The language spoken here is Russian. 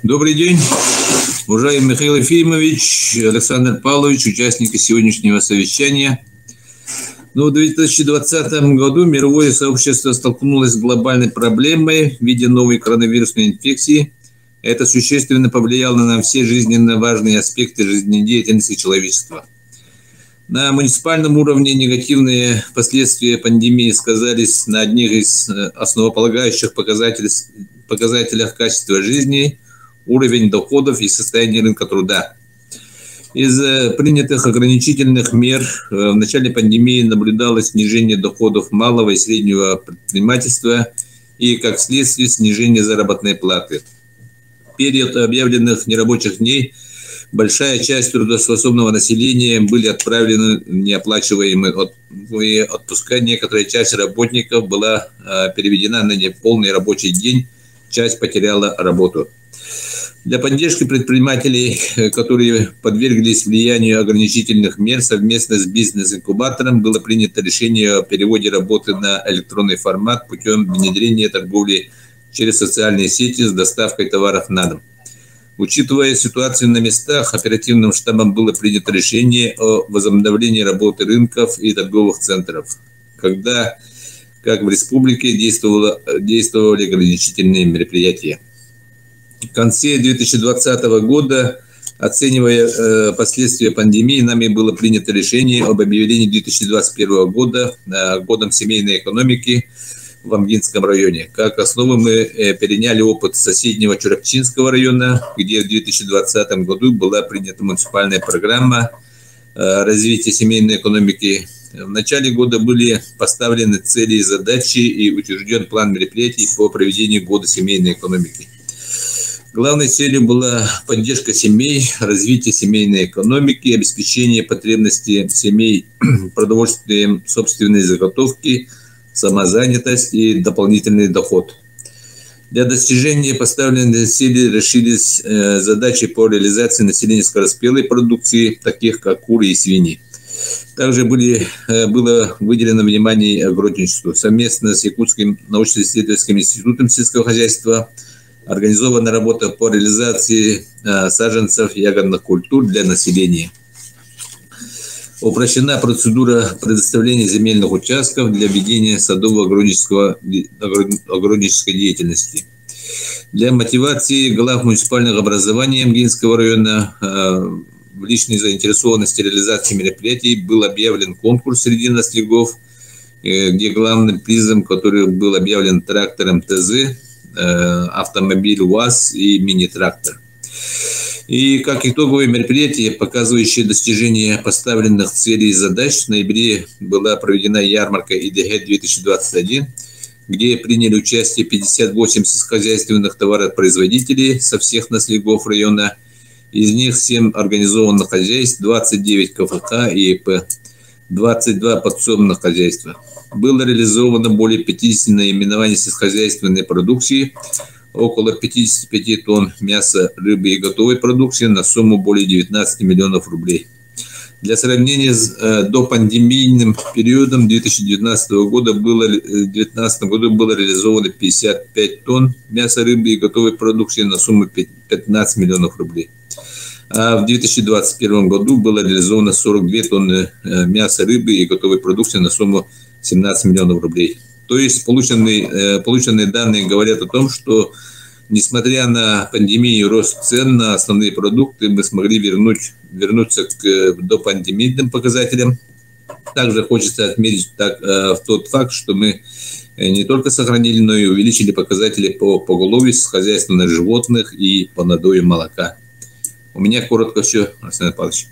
Добрый день, уважаемый Михаил Ефимович, Александр Павлович, участники сегодняшнего совещания. В 2020 году мировое сообщество столкнулось с глобальной проблемой в виде новой коронавирусной инфекции. Это существенно повлияло на все жизненно важные аспекты жизнедеятельности человечества. На муниципальном уровне негативные последствия пандемии сказались на одних из основополагающих показателях качества жизни, уровень доходов и состояние рынка труда. Из принятых ограничительных мер в начале пандемии наблюдалось снижение доходов малого и среднего предпринимательства и, как следствие, снижение заработной платы. В период объявленных нерабочих дней большая часть трудоспособного населения были отправлены в неоплачиваемые отпуска. Некоторая часть работников была переведена на неполный рабочий день, часть потеряла работу. Для поддержки предпринимателей, которые подверглись влиянию ограничительных мер, совместно с бизнес-инкубатором было принято решение о переводе работы на электронный формат путем внедрения торговли через социальные сети с доставкой товаров на дом. Учитывая ситуацию на местах, оперативным штабом было принято решение о возобновлении работы рынков и торговых центров, когда, как в республике, действовали ограничительные мероприятия. В конце 2020 года, оценивая последствия пандемии, нами было принято решение об объявлении 2021 года годом семейной экономики в Амгинском районе. Как основу мы переняли опыт соседнего Чурапчинского района, где в 2020 году была принята муниципальная программа развития семейной экономики. В начале года были поставлены цели и задачи и утвержден план мероприятий по проведению года семейной экономики. Главной целью была поддержка семей, развитие семейной экономики, обеспечение потребностей семей продовольствием собственной заготовки, самозанятость и дополнительный доход. Для достижения поставленной цели решились задачи по реализации населения скороспелой продукции, таких как куры и свиньи. Также было выделено внимание огородничеству. Совместно с Якутским научно-исследовательским институтом сельского хозяйства организована работа по реализации саженцев ягодных культур для населения. Упрощена процедура предоставления земельных участков для ведения садово-огороднической деятельности. Для мотивации глав муниципального образования Амгинского района в личной заинтересованности реализации мероприятий был объявлен конкурс среди наследников, где главным призом, который был объявлен трактором ТЗ, автомобиль УАЗ и мини-трактор. И как итоговое мероприятие, показывающее достижение поставленных целей и задач, в ноябре была проведена ярмарка ИДГ-2021, где приняли участие 58 сельскохозяйственных товаропроизводителей со всех наследников района. Из них 7 организованных хозяйств, 29 КФК и ИП, 22 подсобных хозяйства. Было реализовано более 50 наименований сельскохозяйственной продукции, около 55 тонн мяса, рыбы и готовой продукции на сумму более 19 миллионов рублей. Для сравнения с допандемийным периодом 2019 года было реализовано 55 тонн мяса, рыбы и готовой продукции на сумму 15 миллионов рублей. А в 2021 году было реализовано 42 тонны мяса, рыбы и готовой продукции на сумму 17 миллионов рублей. То есть полученные данные говорят о том, что несмотря на пандемию и рост цен на основные продукты, мы смогли вернуться к допандемийным показателям. Также хочется отметить тот факт, что мы не только сохранили, но и увеличили показатели по поголовью сельскохозяйственных животных и по надою молока. У меня коротко все, Александр Павлович.